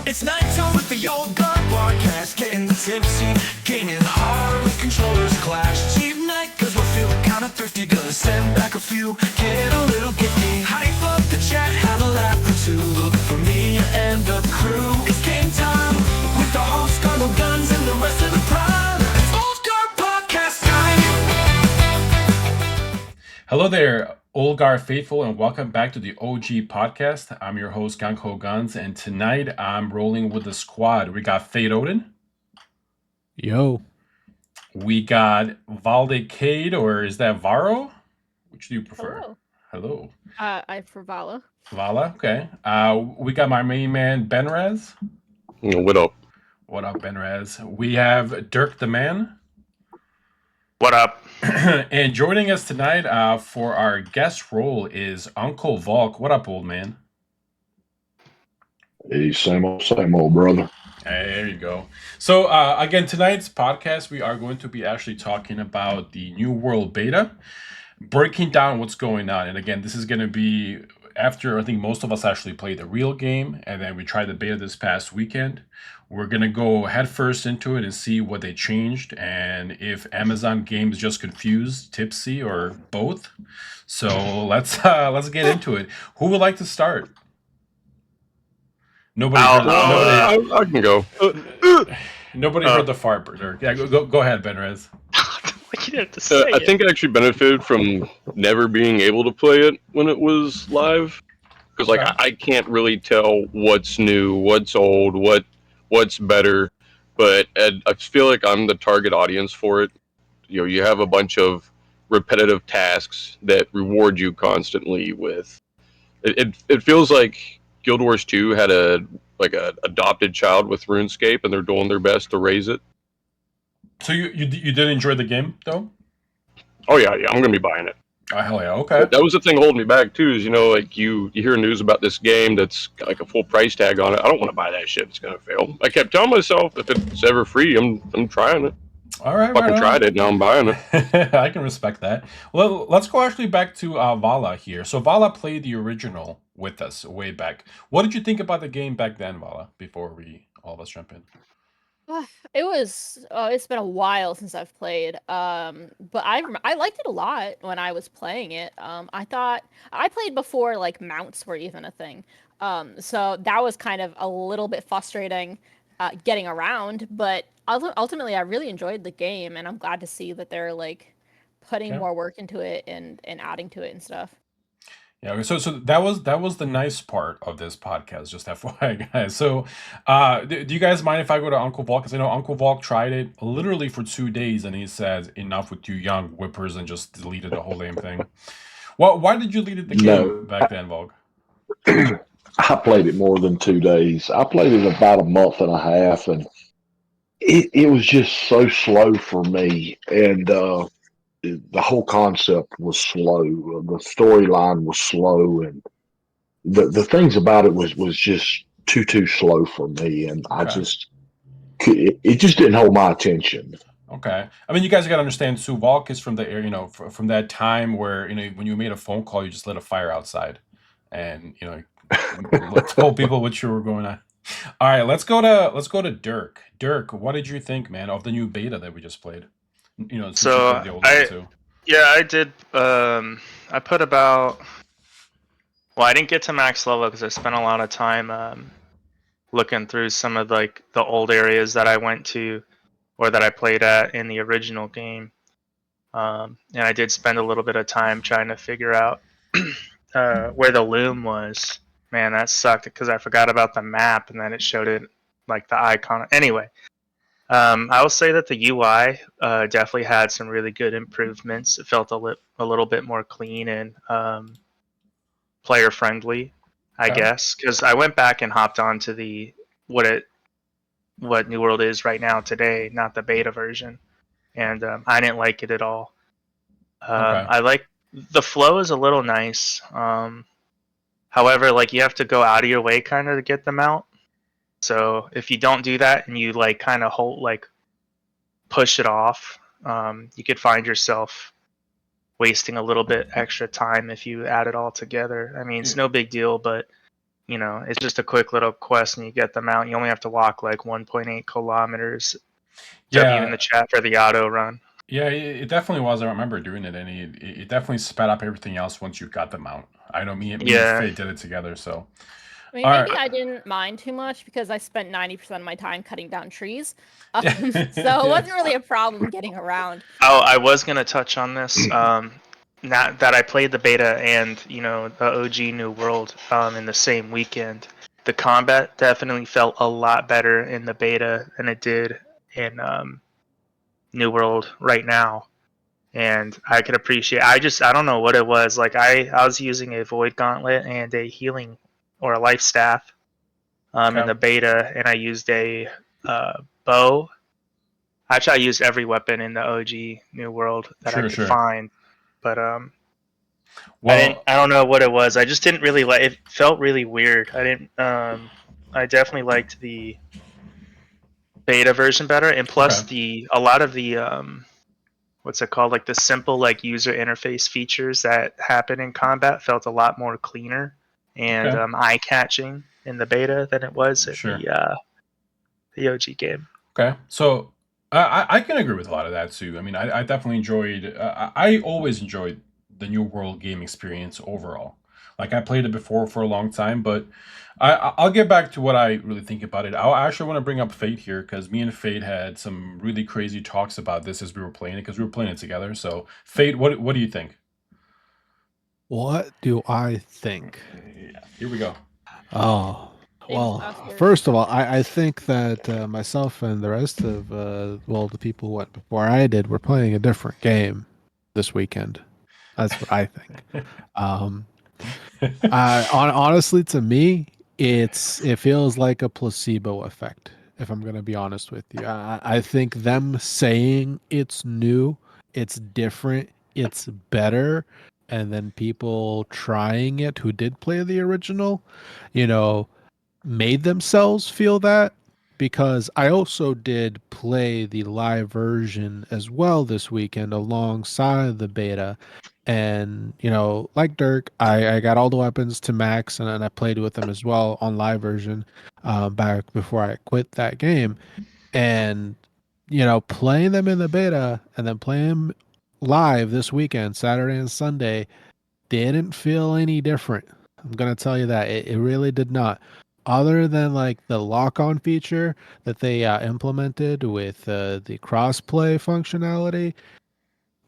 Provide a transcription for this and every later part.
It's nighttime with the Oldguard podcast. Getting tipsy, getting hard with controllers clash. Cheap night, cause we're feeling kinda thrifty. Gonna send back a few, get a little gifty. Hype up the chat, have a laugh or two. Look for me and the crew. It's game time with the host, GunghoGuns, and the rest of the prime. It's Oldguard podcast time. Hello there, Oldguard faithful, and welcome back to the OG podcast. I'm your host, GunghoGuns, and tonight I'm rolling with the squad. We got Fade Odin. Yo. We got Valdecade, or is that Varro? Which do you prefer? Hello. Hello. I for Vala. Vala, okay. We got my main man, Benraz. What up? What up, Benraz? We have Dirk the man. What up? And joining us tonight for our guest role is Uncle Volk. What up, old man? Hey, same old, brother. Hey, there you go. So again, tonight's podcast, we are going to be actually talking about the New World Beta, breaking down what's going on. And again, this is going to be after I think most of us actually played the real game, and then we tried the beta this past weekend. We're going to go headfirst into it and see what they changed, and if Amazon Games just confused, tipsy, or both. So let's get into it. Who would like to start? Nobody. I can go. Nobody heard the fart, Dirk. Yeah, go ahead, Benraz. What you have to say? I think I actually benefited from never being able to play it when it was live, because like I can't really tell what's new, what's old, what's better. But I feel like I'm the target audience for it. You know, you have a bunch of repetitive tasks that reward you constantly with. It feels like Guild Wars 2 had a adopted child with RuneScape, and they're doing their best to raise it. So you did enjoy the game though? Oh yeah, I'm gonna be buying it. Oh hell yeah, okay. That was the thing holding me back too. Is like you hear news about this game that's got like a full price tag on it. I don't want to buy that shit. It's gonna fail. I kept telling myself if it's ever free, I'm trying it. All right, fucking tried it. Now I'm buying it. I can respect that. Well, let's go actually back to Vala here. So Vala played the original with us way back. What did you think about the game back then, Vala? Before we all of us jump in. It's been a while since I've played. But I liked it a lot when I was playing it. I thought I played before like mounts were even a thing. So that was kind of a little bit frustrating getting around, but ultimately I really enjoyed the game, and I'm glad to see that they're like putting more work into it and adding to it and stuff. Yeah, so that was the nice part of this podcast, just FYI, guys. So, do you guys mind if I go to Uncle Volk? Because I know Uncle Volk tried it literally for 2 days, and he said, "Enough with you young whippers," and just deleted the whole damn thing. Well, why did you delete the game back then, Volk? I played it more than 2 days. I played it about a month and a half, and it was just so slow for me. And the whole concept was slow. The storyline was slow, and the things about it was just too slow for me. And it just didn't hold my attention. Okay, I mean, you guys got to understand, Sue, Volk is from the area, from that time where when you made a phone call, you just lit a fire outside, and told people what you were going on. All right, let's go to Dirk. Dirk, what did you think, man, of the new beta that we just played? So I did. I put about. Well, I didn't get to max level because I spent a lot of time looking through some of like the old areas that I went to or that I played at in the original game, and I did spend a little bit of time trying to figure out where the loom was. Man, that sucked because I forgot about the map, and then it showed it like the icon. Anyway. I will say that the UI definitely had some really good improvements. It felt a little bit more clean and player friendly, I guess. Because I went back and hopped onto the what New World is right now today, not the beta version, and I didn't like it at all. I like the flow is a little nice. However, like you have to go out of your way kind of to get them out. So if you don't do that and you like kind of push it off, you could find yourself wasting a little bit extra time if you add it all together. I mean, it's no big deal, but it's just a quick little quest and you get them out. You only have to walk like 1.8 kilometers. W in the chat for the auto run. Yeah, it definitely was. I remember doing it, and it definitely sped up everything else once you got them out. I know me and Faye did it together, so. I mean, maybe I didn't mind too much because I spent 90% of my time cutting down trees. So it wasn't really a problem getting around. Oh, I was going to touch on this. Not that I played the beta and, the OG New World in the same weekend. The combat definitely felt a lot better in the beta than it did in New World right now. And I could appreciate, I don't know what it was. Like I was using a Void Gauntlet and a healing or a life staff in the beta, and I used a bow. Actually, I used every weapon in the OG New World that I could find, but I don't know what it was. I just didn't really like. It felt really weird. I didn't. I definitely liked the beta version better, and plus a lot of the what's it called? Like the simple user interface features that happen in combat felt a lot more cleaner and eye-catching in the beta than it was in the OG game. Okay, so I can agree with a lot of that too. I mean, I definitely enjoyed. I always enjoyed the New World game experience overall. Like I played it before for a long time, but I'll get back to what I really think about it. I actually want to bring up Fate here because me and Fate had some really crazy talks about this as we were playing it because we were playing it together. So Fate, what do you think? What do I think? Yeah, here we go. Oh, well, first of all, I think that myself and the rest of, the people who went before I did were playing a different game this weekend. That's what I think. Honestly, to me, it feels like a placebo effect, if I'm going to be honest with you. I think them saying it's new, it's different, it's better, and then people trying it who did play the original, made themselves feel that, because I also did play the live version as well this weekend alongside the beta. And, like Dirk, I got all the weapons to max, and I played with them as well on live version back before I quit that game. And, playing them in the beta and then playing them live this weekend, Saturday and Sunday, didn't feel any different. I'm going to tell you that. It really did not. Other than the lock-on feature that they implemented with the cross-play functionality,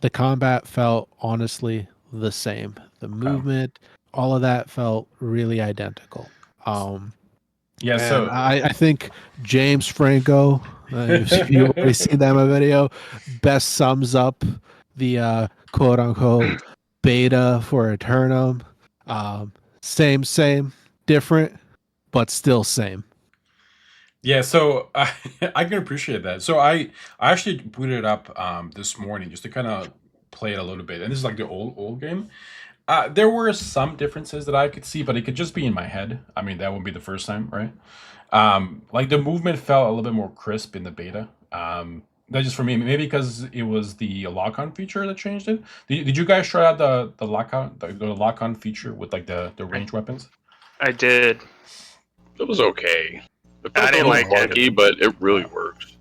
the combat felt honestly the same. The movement, all of that felt really identical. Yeah, so I think James Franco, you've already seen that in my video, best sums up the quote-unquote beta for Aeternum. Same, different, but still same. Yeah, so I can appreciate that. So I actually booted it up this morning just to kind of play it a little bit. And this is like the old game. There were some differences that I could see, but it could just be in my head. I mean, that won't be the first time, right? Like the movement felt a little bit more crisp in the beta. That's just for me. Maybe because it was the lock-on feature that changed it. Did you guys try out the lock-on feature with the range weapons? I did. It was okay. I didn't like it, but it really works.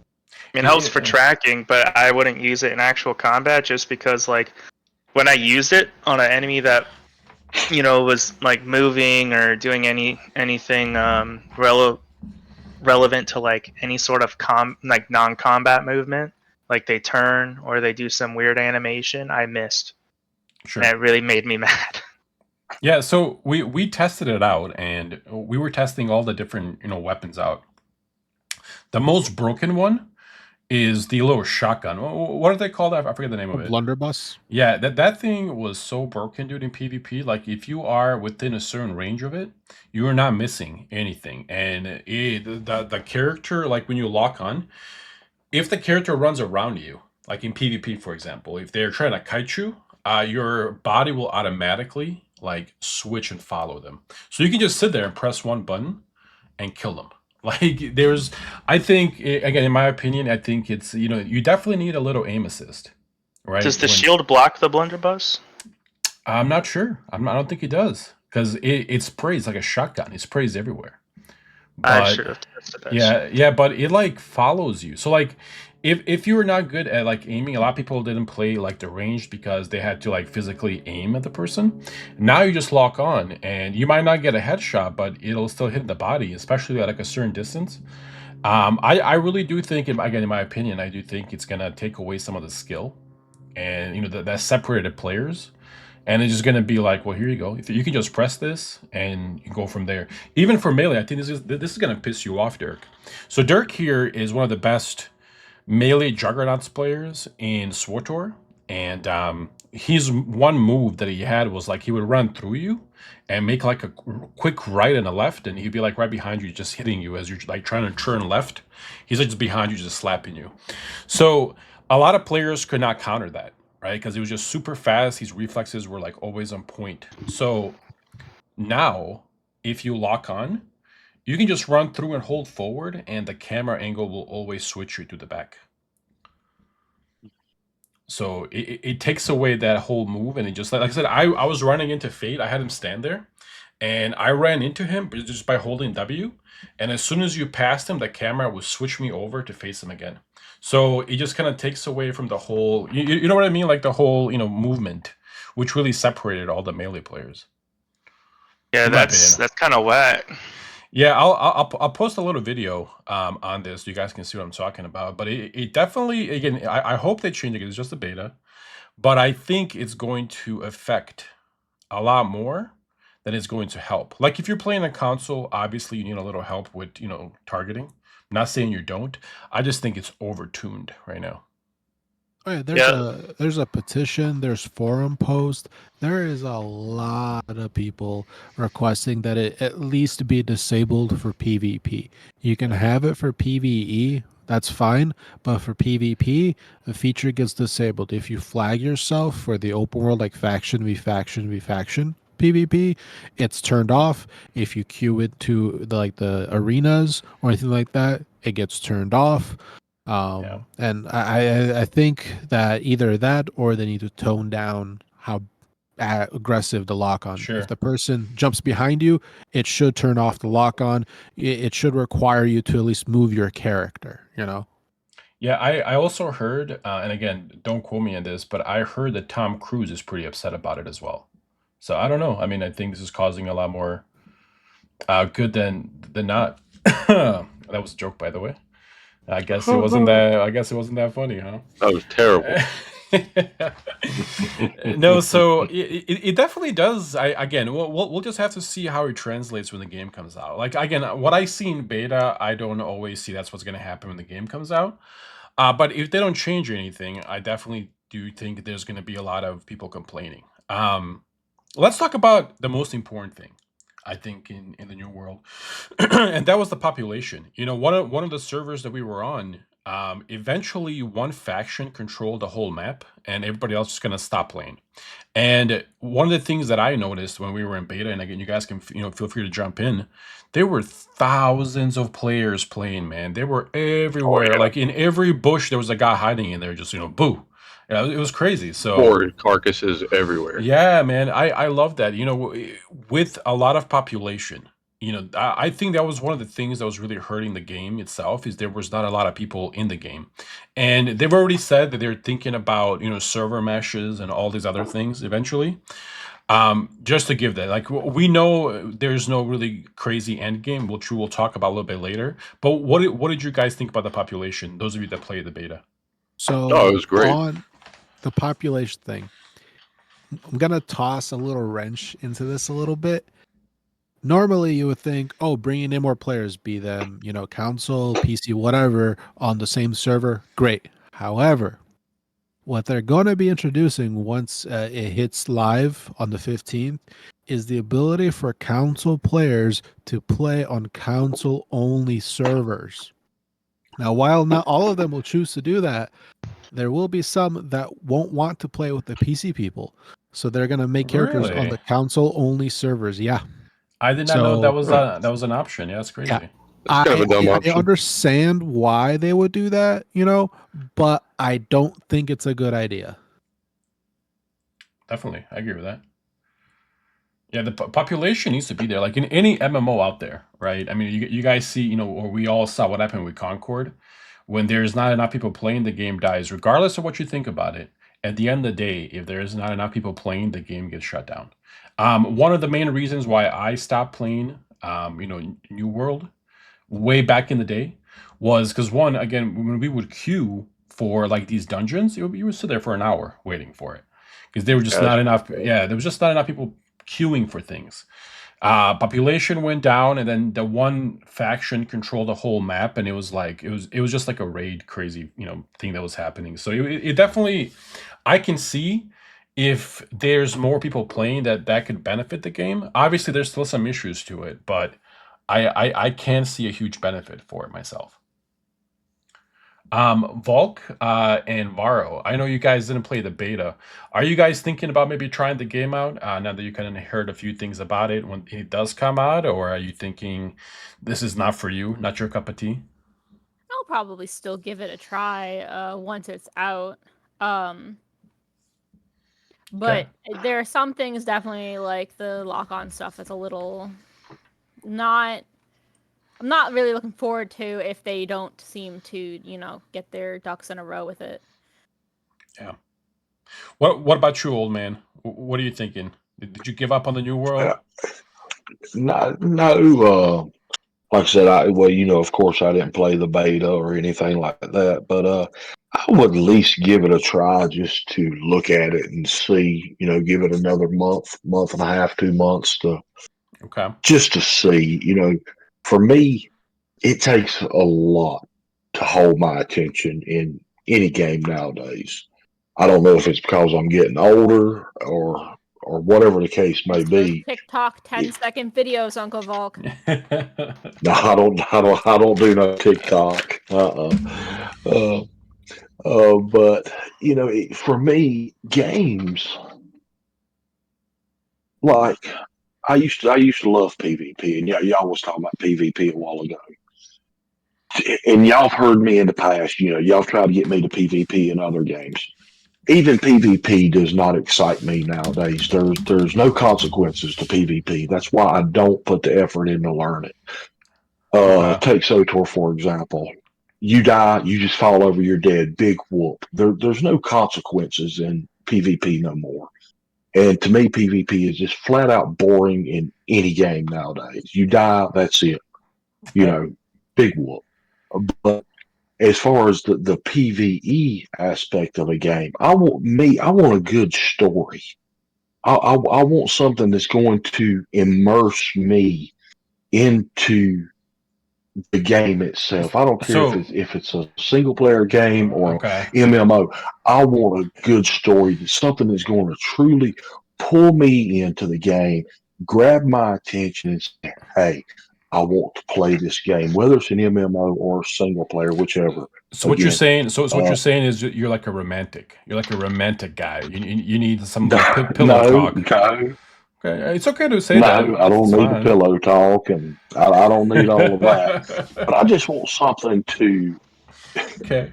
It helps for tracking, but I wouldn't use it in actual combat just because, when I used it on an enemy that, was moving or doing anything relevant to any sort of non-combat movement, like they turn or they do some weird animation, I missed. Sure. And it really made me mad. Yeah, so we tested it out, and we were testing all the different weapons out. The most broken one is the little shotgun. What are they called? I forget the name of it. Blunderbuss. Yeah, that thing was so broken, dude, in PvP. Like if you are within a certain range of it, you are not missing anything. And the character, like when you lock on, if the character runs around you, like in PvP, for example, if they're trying to kite you, your body will automatically switch and follow them. So you can just sit there and press one button and kill them. I think, again, in my opinion, I think it's, you definitely need a little aim assist, right? Does the shield block the blunderbuss? I'm not sure. I don't think it does. because it sprays like a shotgun. It sprays everywhere. I But should have tested that shit. yeah, but it like follows you. So like if you were not good at like aiming, a lot of people didn't play like the ranged because they had to like physically aim at the person. Now you just lock on and you might not get a headshot, but it'll still hit the body, especially at like a certain distance. I really do think, again, in my opinion, I do think it's gonna take away some of the skill and that separated players. And it's just gonna be like, well, here you go. If you can just press this and you go from there. Even for melee, I think this is gonna piss you off, Dirk. So Dirk here is one of the best melee juggernauts players in SWTOR, and his one move that he had was like he would run through you and make like a quick right and a left, and he'd be like right behind you, just hitting you as you're like trying to turn left. He's like just behind you, just slapping you. So a lot of players could not counter that, right? Because it was just super fast. His reflexes were like always on point. So now, if you lock on, you can just run through and hold forward, and the camera angle will always switch you to the back. So it takes away that whole move, and it just like I said, I was running into Fate. I had him stand there, and I ran into him just by holding W. And as soon as you passed him, the camera would switch me over to face him again. So it just kind of takes away from the whole, you know what I mean? Like the whole, movement, which really separated all the melee players. Yeah, that's kind of whack. Yeah, I'll post a little video on this so you guys can see what I'm talking about. But it definitely, again, I hope they change it. It's just a beta, but I think it's going to affect a lot more than it's going to help. Like if you're playing a console, obviously you need a little help with targeting. I'm not saying you don't. I just think it's overtuned right now. Oh, yeah, there's a petition, there's forum post. There is a lot of people requesting that it at least be disabled for PvP. You can have it for PvE, that's fine, but for PvP, the feature gets disabled. If you flag yourself for the open world, like faction v faction v faction PvP, it's turned off. If you queue it to the arenas or anything like that, it gets turned off. And I think that either that or they need to tone down how aggressive the lock on. Sure. If the person jumps behind you, it should turn off the lock on. It should require you to at least move your character, Yeah, I also heard, and again, don't quote me on this, but I heard that Tom Cruise is pretty upset about it as well. So I don't know. I mean, I think this is causing a lot more good than not. That was a joke, by the way. I guess it wasn't that funny, huh? That was terrible. No, so it definitely does. Again, we'll just have to see how it translates when the game comes out. Like again, what I see in beta, I don't always see that's what's going to happen when the game comes out. But if they don't change anything, I definitely do think there's going to be a lot of people complaining. Let's talk about the most important thing, I think, in the new world, and that was the population. One of the servers that we were on, eventually one faction controlled the whole map, and everybody else is gonna stop playing. And one of the things that I noticed when we were in beta, and again, you guys can feel free to jump in, there were thousands of players playing. Man, they were everywhere. Oh, yeah. Like in every bush, there was a guy hiding in there, just boo. It was crazy. So Or carcasses everywhere. yeah, man, I love that. With a lot of population, I think that was one of the things that was really hurting the game itself is there was not a lot of people in the game. And they've already said that they're thinking about, server meshes and all these other things eventually. Just to give that, like we know there's no really crazy end game, which we'll talk about a little bit later. But what did you guys think about the population? Those of you that played the beta. So it was great. On the population thing, I'm gonna toss a little wrench into this a little bit. Normally you would think, oh, bringing in more players, be them, console, PC, whatever, on the same server, great. However, what they're going to be introducing once it hits live on the 15th is the ability for console players to play on console only servers. Now, while not all of them will choose to do that, there will be some that won't want to play with the PC people. So they're going to make characters on the console only servers. Yeah. I did not know that was an option. Yeah, that's crazy. Yeah. That's kind of a dumb option. I understand why they would do that, but I don't think it's a good idea. Definitely. I agree with that. Yeah, the population needs to be there. Like in any MMO out there, right? I mean, you guys see, or we all saw what happened with Concord. When there's not enough people playing, the game dies, regardless of what you think about it. At the end of the day, if there is not enough people playing, the game gets shut down. One of the main reasons why I stopped playing, New World way back in the day was because one, again, when we would queue for like these dungeons, you would sit there for an hour waiting for it because there were just not Gotcha. enough. Yeah, there was just not enough people queuing for things. Population went down, and then the one faction controlled the whole map, and it was just like a raid crazy thing that was happening. So it definitely, I can see if there's more people playing that could benefit the game. Obviously, there's still some issues to it, but I can see a huge benefit for it myself. Volk and Varro, I know you guys didn't play the beta. Are you guys thinking about maybe trying the game out now that you kind of heard a few things about it when it does come out, or are you thinking this is not for you, not your cup of tea? I'll probably still give it a try once it's out. But there are some things definitely like the lock-on stuff that's a little not. I'm not really looking forward to if they don't seem to, get their ducks in a row with it. Yeah. What about you, old man? What are you thinking? Did you give up on the new world? No. Like I said, of course, I didn't play the beta or anything like that, but I would at least give it a try just to look at it and see, give it another month and a half, 2 months Okay. just to see. For me, it takes a lot to hold my attention in any game nowadays. I don't know if it's because I'm getting older or whatever the case may It's those be. TikTok 10-second videos, Uncle Volk. No, I don't do no TikTok. But for me, games like I used to love PvP, and y'all was talking about PvP a while ago, and y'all have heard me in the past. Y'all tried to get me to PvP in other games. Even PvP does not excite me nowadays. There's no consequences to PvP. That's why I don't put the effort in to learn it. Okay. Take SOTOR for example. You die, you just fall over, you're dead. Big whoop. There's no consequences in PvP no more. And to me, PvP is just flat out boring in any game nowadays. You die, that's it. Big whoop. But as far as the PvE aspect of a game, I want a good story. I want something that's going to immerse me into the game itself. I don't care So if it's a single player game or okay. MMO. I want a good story, something that's going to truly pull me into the game, grab my attention, and say, "Hey, I want to play this game, whether it's an MMO or single player, whichever." So what you're Again, saying? So what you're saying is you're like a romantic. You're like a romantic guy. You need some like pillow no, talk. no, Okay, it's okay to say that. no, I It's don't need the fine. pillow talk, and I don't need all of that. But I just want something to Okay.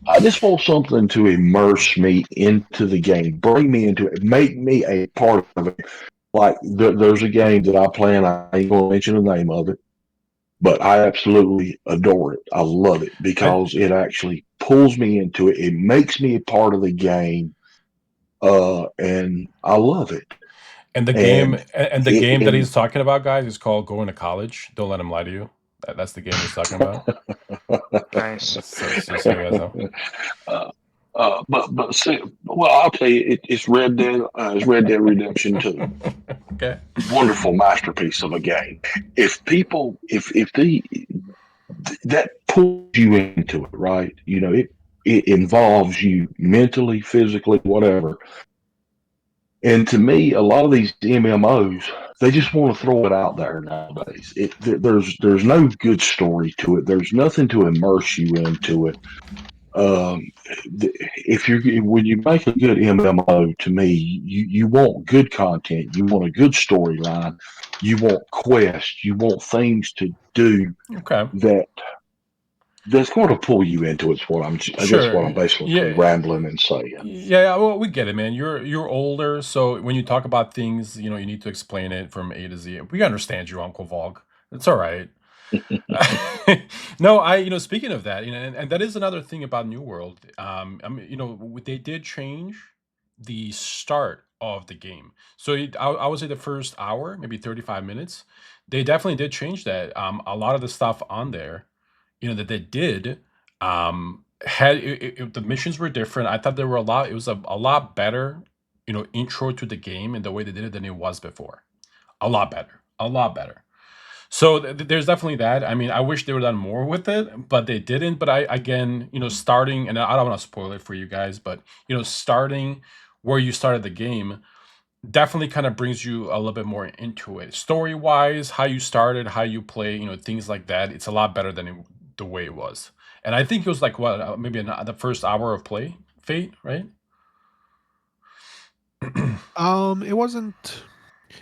I just want something to immerse me into the game, bring me into it, make me a part of it. Like there's a game that I play, and I ain't gonna mention the name of it, but I absolutely adore it. I love it I because it actually pulls me into it. It makes me a part of the game, and I love it. and the game And and the it game that and he's talking about, guys, is called Going to College. Don't let him lie to you. That's the game he's talking about. Nice. That's just so you guys know. but see, well, I'll tell you, it's Red Dead. It's Red Dead Redemption 2. Okay. Wonderful masterpiece of a game. If people, if the that pulls you into it, right? It involves you mentally, physically, whatever. And to me, a lot of these MMOs, they just want to throw it out there nowadays. There's no good story to it. There's nothing to immerse you into it. Um, if you're when you make a good MMO, to me, you want good content, you want a good storyline, you want quests, you want things to do Okay. that that's going to pull you into it. I guess what I'm basically rambling and saying. Yeah, well, we get it, man. You're older, so when you talk about things, you need to explain it from A to Z. We understand you, Uncle Vog. It's all right. No, speaking of that, and that is another thing about New World. They did change the start of the game. So I would say the first hour, maybe 35 minutes, they definitely did change that. A lot of the stuff on there, that they did, had the missions were different. I thought there were it was a lot better, intro to the game and the way they did it than it was before. A lot better. A lot better. So there's definitely that. I mean, I wish they would have done more with it, but they didn't. But again, starting, and I don't want to spoil it for you guys, but starting where you started the game definitely kind of brings you a little bit more into it. Story wise, how you started, how you play, things like that. It's a lot better than the way it was. And I think it was like maybe the first hour of play, Fate, right? It wasn't.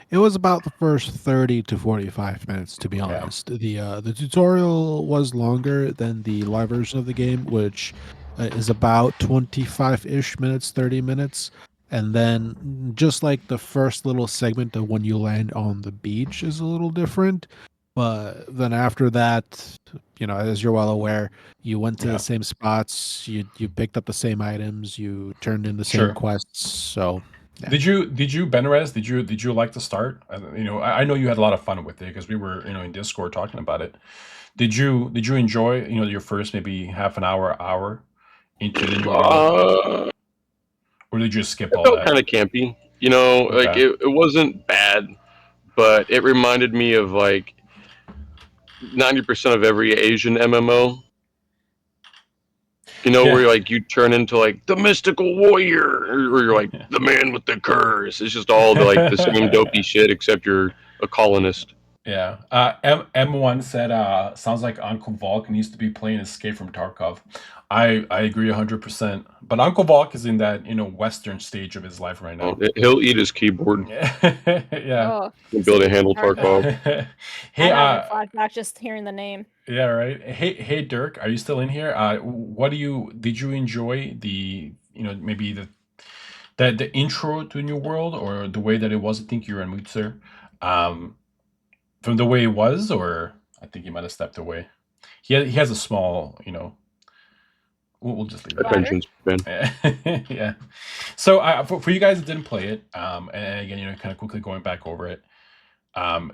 It was about the first 30 to 45 minutes, to be Yeah. honest. The tutorial was longer than the live version of the game, which is about 25-ish minutes, 30 minutes. And then just like the first little segment of when you land on the beach is a little different. But then after that, as you're well aware, you went to Yeah. the same spots, you picked up the same items, you turned in the same Sure. quests. So yeah. Did you Benraz? Did you like to start? I know you had a lot of fun with it because we were in Discord talking about it. Did you enjoy your first maybe half an hour into the new world, or did you just skip all felt that? kind of campy. Like Okay. it wasn't bad, but it reminded me of like 90% of every Asian MMO. Yeah. Where like you turn into like the mystical warrior, or you're like the man with the curse. It's just all the same dopey shit, except you're a colonist. Yeah. M1 said, sounds like Uncle Volk needs to be playing Escape from Tarkov. I agree 100%. But Uncle Volk is in that, Western stage of his life right now. He'll eat his keyboard. Yeah. Oh, He'll be able to handle Tarkov. Hey, I'm having a flashback just hearing the name. yeah, right. Hey, Dirk, are you still in here? Did you enjoy the, maybe the intro to New World, or the way that it was? I think you're on mute, sir. From the way it was, or I think he might have stepped away. He has a small, we'll just leave it. Attention span. Yeah. So for you guys that didn't play it, and again, kind of quickly going back over it,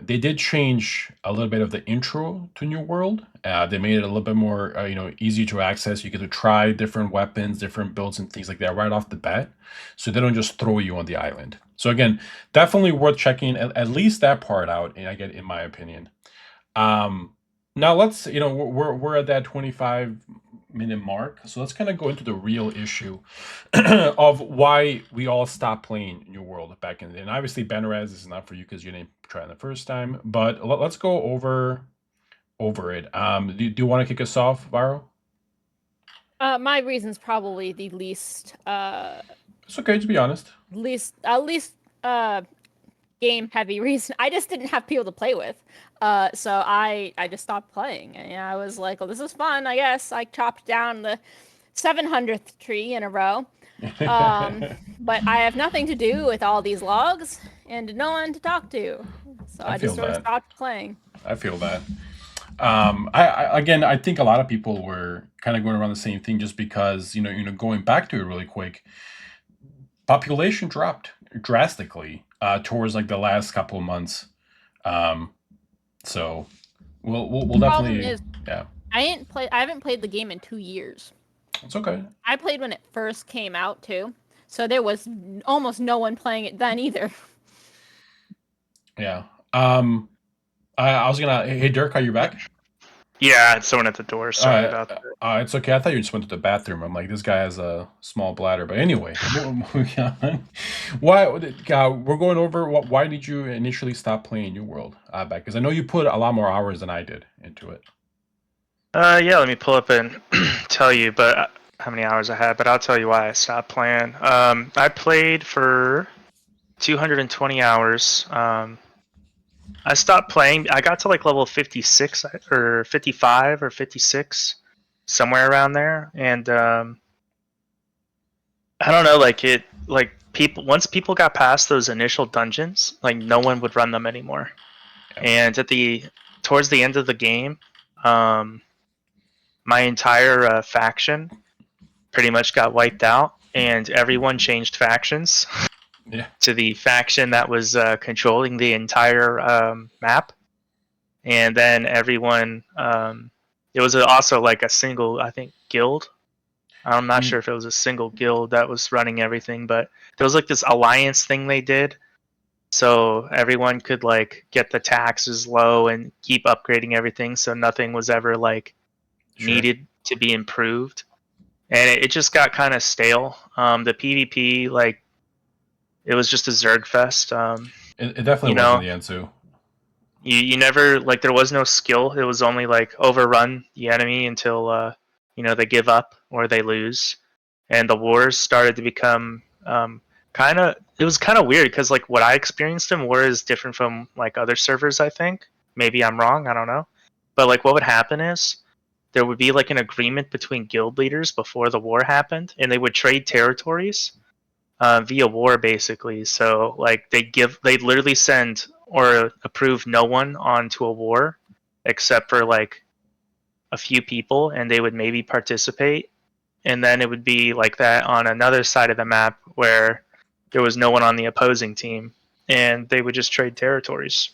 they did change a little bit of the intro to New World. They made it a little bit more, easy to access. You get to try different weapons, different builds, and things like that right off the bat. So they don't just throw you on the island. So again, definitely worth checking at least that part out. And in my opinion. Now let's, we're at that 25-minute mark. So let's kind of go into the real issue of why we all stopped playing New World back in the day. And obviously, Benraz is not for you because you didn't try it the first time. But let's go over it. Do you want to kick us off, Varro? My reason's probably the least. It's okay, to be honest. Least game heavy reason. I just didn't have people to play with. So I just stopped playing. And I was like, well, this is fun, I guess. I chopped down the 700th tree in a row. But I have nothing to do with all these logs and no one to talk to. So I just sort of stopped playing. I feel that. I think a lot of people were kind of going around the same thing, just because, going back to it really quick, population dropped drastically towards like the last couple of months. So we'll definitely, yeah. I haven't played the game in 2 years. It's okay. I played when it first came out too, so there was almost no one playing it then either. Yeah. I was gonna. Hey, Dirk, are you back? Yeah, it's someone at the door. Sorry about that. It's okay. I thought you just went to the bathroom. I'm like, this guy has a small bladder. But anyway, moving on. Why we're going over why did you initially stop playing New World back? Because I know you put a lot more hours than I did into it. Yeah, let me pull up and tell you, but how many hours I had. But I'll tell you why I stopped playing. I played for 220 hours. I stopped playing. I got to like level 56 or 55 or 56, somewhere around there. And I don't know, like people once people got past those initial dungeons, like no one would run them anymore. Yep. And towards the end of the game, my entire faction pretty much got wiped out, and everyone changed factions Yeah. to the faction that was controlling the entire map. And then everyone, it was also like a single, I think, guild. I'm not sure if it was a single guild that was running everything, but there was like this alliance thing they did, so everyone could like get the taxes low and keep upgrading everything, so nothing was ever like needed to be improved. And it just got kind of stale. The PvP, like, it was just a Zerg fest. It definitely was in the end too. You never, like, there was no skill. It was only like overrun the enemy until they give up or they lose. And the wars started to become it was kind of weird, because like what I experienced in war is different from like other servers, I think. Maybe I'm wrong, I don't know. But like what would happen is there would be like an agreement between guild leaders before the war happened, and they would trade territories via war, basically. So like they'd literally send or approve no one onto a war except for like a few people, and they would maybe participate. And then it would be like that on another side of the map where there was no one on the opposing team, and they would just trade territories.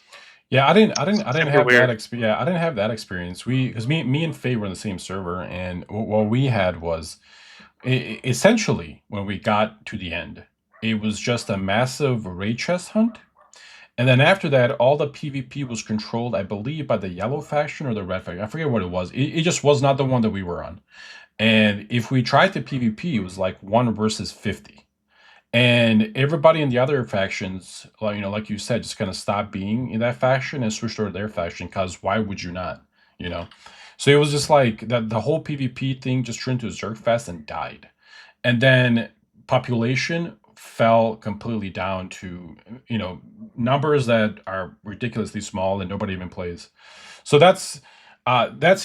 Yeah, I didn't have weird. that experience. Yeah, I didn't have that experience. Because me and Faye were in the same server, and what we had was essentially when we got to the end, it was just a massive raid chest hunt, and then after that, all the PvP was controlled, I believe, by the yellow faction or the red faction. I forget what it was. It just was not the one that we were on. And if we tried to PvP, it was like 1 versus 50. And everybody in the other factions, like you said, just kind of stopped being in that faction and switched over to their faction, because why would you not? So it was just like that. The whole PvP thing just turned to a Zerg fest and died. And then population fell completely down to numbers that are ridiculously small and nobody even plays. So that's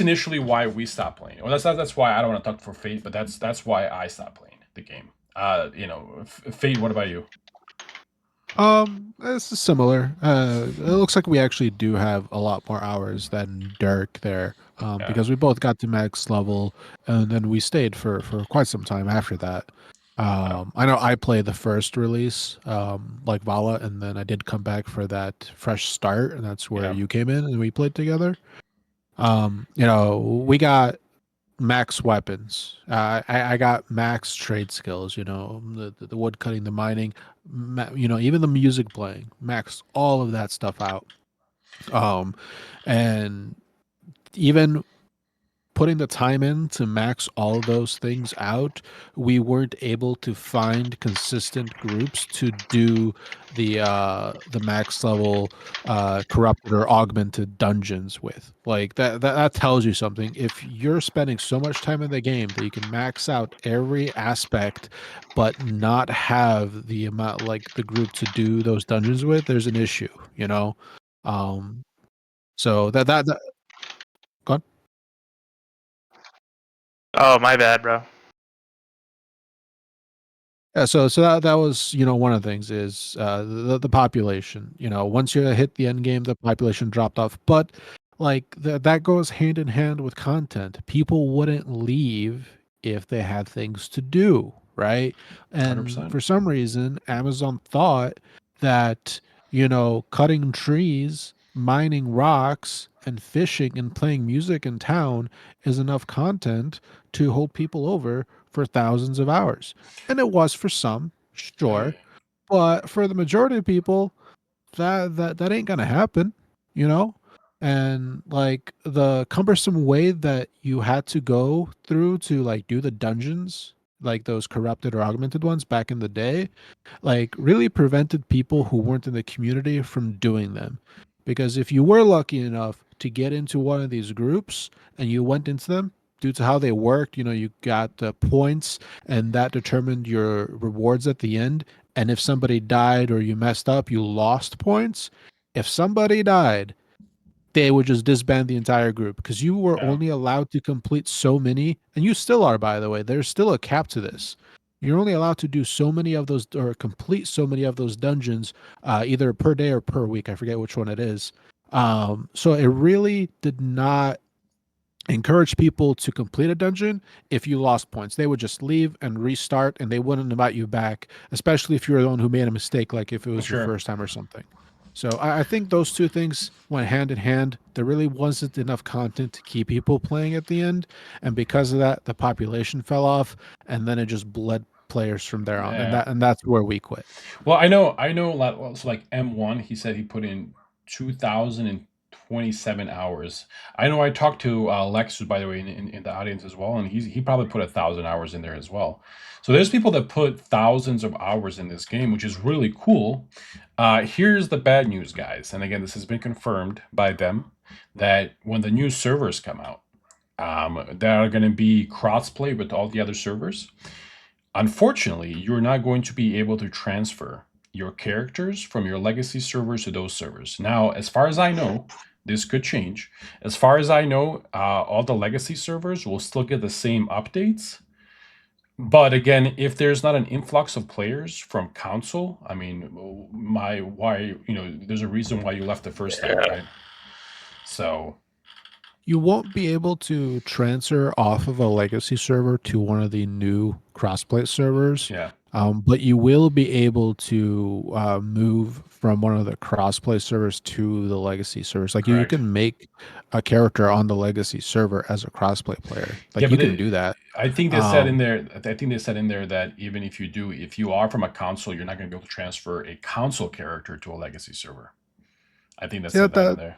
initially why we stopped playing. Well, that's why I don't want to talk for Fate, but that's why I stopped playing the game. Fate, what about you? This is similar. It looks like we actually do have a lot more hours than Dirk there, because we both got to max level, and then we stayed for quite some time after that. I know I played the first release, like Vala, and then I did come back for that fresh start, and that's where you came in and we played together. We got max weapons. I got max trade skills. The wood cutting, the mining, even the music playing. Max all of that stuff out. And even putting the time in to max all of those things out, we weren't able to find consistent groups to do the max level corrupted or augmented dungeons with. Like that tells you something. If you're spending so much time in the game that you can max out every aspect but not have the amount, like the group to do those dungeons with, there's an issue, so that go on. Oh, my bad, bro. Yeah, so that was one of the things is the population. Once you hit the end game, the population dropped off. But like that goes hand in hand with content. People wouldn't leave if they had things to do, right? And 100%. for some reason, Amazon thought that cutting trees, mining rocks, and fishing and playing music in town is enough content to hold people over for thousands of hours. And it was for some, sure, but for the majority of people, that ain't gonna happen, you know. And like the cumbersome way that you had to go through to like do the dungeons, like those corrupted or augmented ones back in the day, like really prevented people who weren't in the community from doing them. Because if you were lucky enough to get into one of these groups and you went into them due to how they worked, you got points and that determined your rewards at the end. And if somebody died or you messed up, you lost points. If somebody died, they would just disband the entire group because you were Yeah. only allowed to complete so many, and you still are, by the way. There's still a cap to this. You're only allowed to do so many of those or complete so many of those dungeons, either per day or per week. I forget which one it is. So it really did not encourage people to complete a dungeon if you lost points. They would just leave and restart, and they wouldn't invite you back, especially if you were the one who made a mistake, like if it was your Sure. first time or something. So I think those two things went hand in hand. There really wasn't enough content to keep people playing at the end, and because of that, the population fell off, and then it just bled players from there on, Yeah. and that's where we quit. Well, I know. So like M1, he said he put in 2,027 hours. I know. I talked to Lex, who's by the way in the audience as well, and he probably put 1,000 hours in there as well. So there's people that put thousands of hours in this game, which is really cool. Here's the bad news, guys, and again, this has been confirmed by them that when the new servers come out, there are going to be crossplay with all the other servers. Unfortunately, you're not going to be able to transfer your characters from your legacy servers to those servers. Now, as far as I know, this could change. As far as I know, all the legacy servers will still get the same updates. But again, if there's not an influx of players from console, I mean, there's a reason why you left the first time, right? So You won't be able to transfer off of a legacy server to one of the new crossplay servers. yeah, But you will be able to move from one of the crossplay servers to the legacy servers. Like you correct. can make a character on the legacy server as a crossplay player. Like Yeah, you but can do that. I think they said in there. I think they said in there that even if you are from a console, you're not going to be able to transfer a console character to a legacy server. I think that's Yeah, said that in there.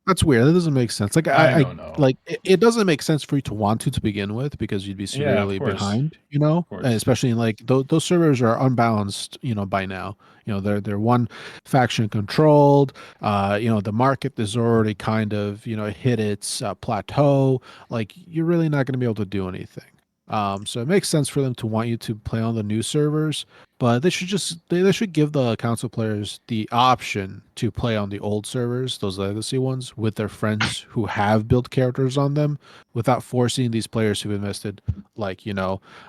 That's weird. That doesn't make sense. Like I don't know. like it doesn't make sense for you to want to begin with because you'd be Yeah, of severely course. behind, Of course. and especially in like those servers are unbalanced, by now. They're one faction controlled. The market is already kind of, hit its plateau. Like you're really not going to be able to do anything. So it makes sense for them to want you to play on the new servers, but they should give the console players the option to play on the old servers, those legacy ones, with their friends who have built characters on them, without forcing these players who've invested, like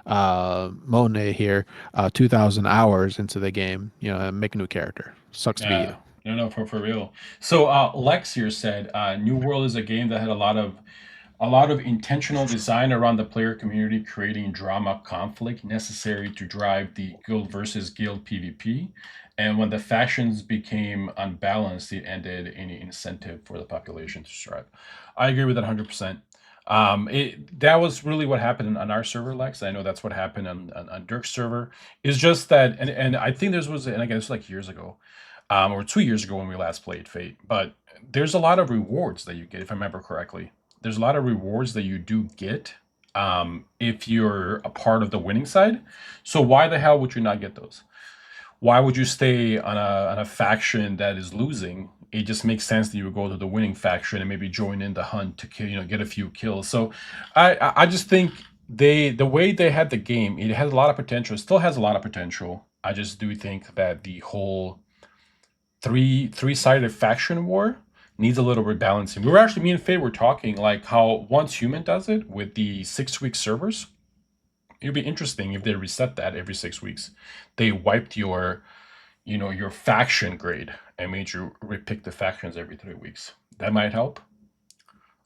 Monet here, 2,000 hours into the game, and make a new character. Sucks to be you. No, for real. So Lex here said, New World is a game that had a lot of intentional design around the player community, creating drama conflict necessary to drive the guild versus guild PvP. And when the factions became unbalanced, it ended any incentive for the population to strive. I agree with that 100%. That was really what happened on our server, Lex. I know that's what happened on Dirk's server. It's just that, and I think and again, this was like years ago, or 2 years ago when we last played Fate. But there's a lot of rewards that you get, if I remember correctly. There's a lot of rewards that you do get if you're a part of the winning side. So why the hell would you not get those? Why would you stay on a faction that is losing? It just makes sense that you would go to the winning faction and maybe join in the hunt to kill, get a few kills. So I just think the way they had the game, it has a lot of potential. It still has a lot of potential. I just do think that the whole three-sided faction war needs a little rebalancing. We were actually, me and Faye were talking like how Once Human does it with the 6-week servers. It'd be interesting if they reset that every 6 weeks. They wiped your faction grade and made you repick the factions every 3 weeks. That might help.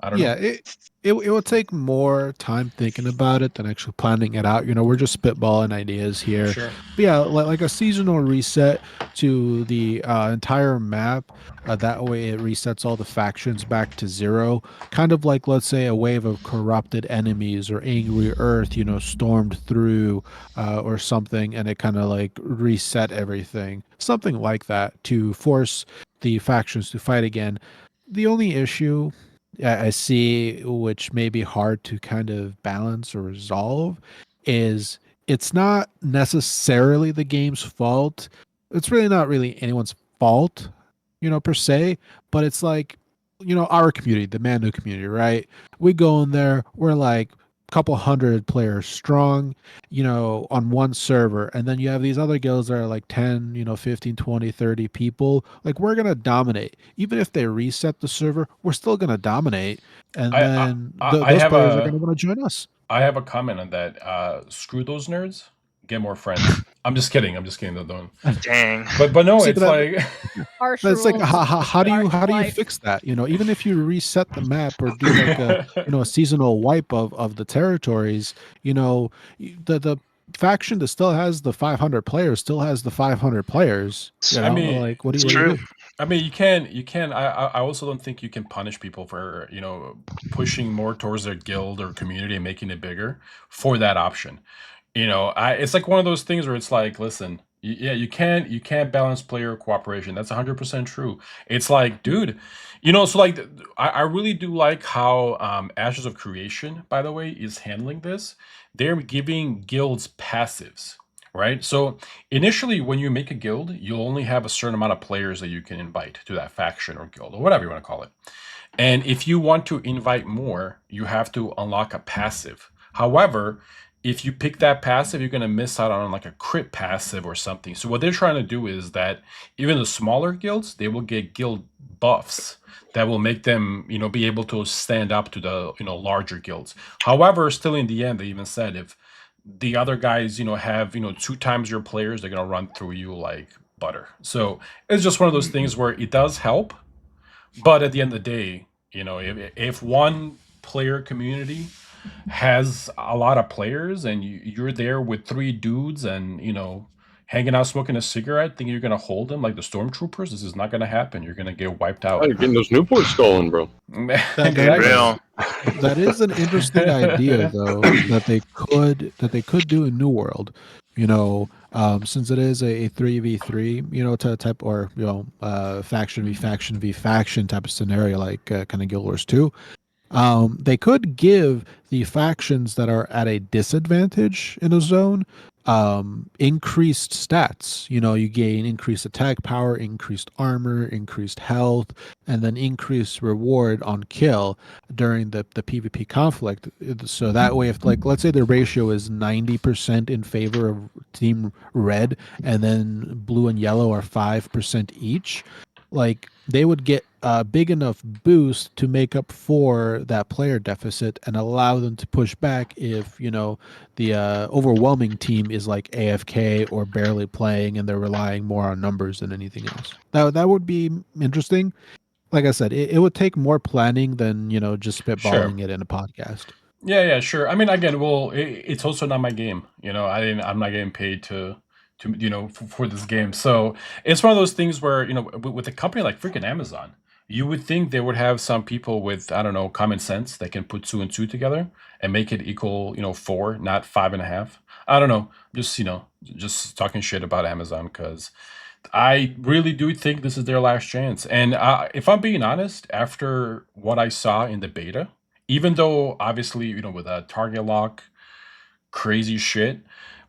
I don't know. Yeah, it will take more time thinking about it than actually planning it out. We're just spitballing ideas here. Sure. But yeah, like a seasonal reset to the entire map. That way it resets all the factions back to 0. Kind of like, let's say, a wave of corrupted enemies or angry earth, stormed through or something, and it kind of like reset everything. Something like that to force the factions to fight again. The only issue I see, which may be hard to kind of balance or resolve, is it's not necessarily the game's fault. It's really not really anyone's fault, per se, but it's like, our community, the Mando community, right? We go in there, we're like, couple hundred players strong, on one server, and then you have these other guilds that are like 10, 15, 20, 30 people. Like, we're going to dominate. Even if they reset the server, we're still going to dominate. And then I those have players are going to want to join us. I have a comment on that. Screw those nerds. Get more friends. I'm just kidding. Don't. Dang. But no, See, it's but like Harsh But it's like, rules, how do you harsh life. fix that? Even if you reset the map or do like a seasonal wipe of the territories, the faction that still has the 500 players still has the 500 players. I mean, Like, what do It's you true. do? I mean, you can. I also don't think you can punish people for pushing more towards their guild or community and making it bigger for that option. It's like one of those things where it's like, listen, yeah, you can't balance player cooperation. That's 100% true. It's like, dude, so like I really do like how Ashes of Creation, by the way, is handling this. They're giving guilds passives. Right. So initially, when you make a guild, you'll only have a certain amount of players that you can invite to that faction or guild or whatever you want to call it. And if you want to invite more, you have to unlock a passive. However, if you pick that passive, you're going to miss out on like a crit passive or something. So what they're trying to do is that even the smaller guilds, they will get guild buffs that will make them, be able to stand up to the, larger guilds. However, still in the end, they even said if the other guys, have, 2 times your players, they're going to run through you like butter. So it's just one of those things where it does help. But at the end of the day, if one player community has a lot of players and you're there with 3 dudes and, hanging out smoking a cigarette, thinking you're going to hold them like the stormtroopers, this is not going to happen. You're going to get wiped out. You're getting those Newports stolen, bro. Exactly. Real. That is an interesting idea, though, that they could do in New World. Since it is a 3v3, type, or faction v faction v faction type of scenario, like kind of Guild Wars 2. They could give the factions that are at a disadvantage in a zone increased stats. You gain increased attack power, increased armor, increased health, and then increased reward on kill during the PvP conflict. So that way, if, like, let's say the ratio is 90% in favor of team red, and then blue and yellow are 5% each, like, they would get a big enough boost to make up for that player deficit and allow them to push back if, the overwhelming team is like AFK or barely playing and they're relying more on numbers than anything else. That would be interesting. Like I said, it would take more planning than, just spitballing it in a podcast. Yeah, sure. I mean, again, well, it's also not my game. I'm not getting paid to for this game. So it's one of those things where, with a company like freaking Amazon, you would think they would have some people with, I don't know, common sense that can put 2 and 2 together and make it equal, 4, not 5.5. I don't know. Just talking shit about Amazon because I really do think this is their last chance. And if I'm being honest, after what I saw in the beta, even though obviously, with a target lock, crazy shit,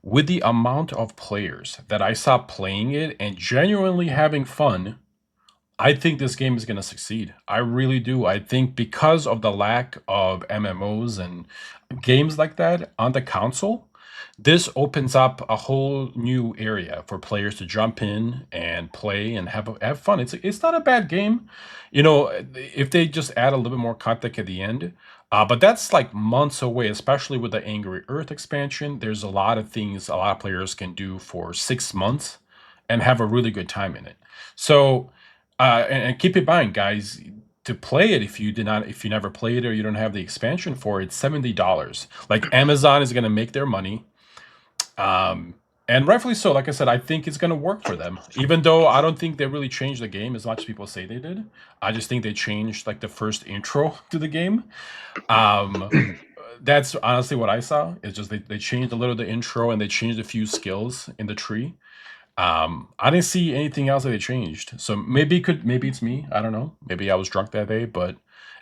with the amount of players that I saw playing it and genuinely having fun, I think this game is going to succeed. I really do. I think because of the lack of MMOs and games like that on the console, this opens up a whole new area for players to jump in and play and have fun. It's not a bad game, if they just add a little bit more content at the end. But that's like months away, especially with the Angry Earth expansion. There's a lot of things a lot of players can do for 6 months and have a really good time in it. So, and keep in mind, guys, to play it, if you never played it or you don't have the expansion for it, $70. Like, Amazon is going to make their money. And rightfully so. Like I said, I think it's going to work for them, even though I don't think they really changed the game as much as people say they did. I just think they changed like the first intro to the game. That's honestly what I saw. It's just they changed a little of the intro and they changed a few skills in the tree. I didn't see anything else that they changed. So maybe it's me. I don't know. Maybe I was drunk that day. But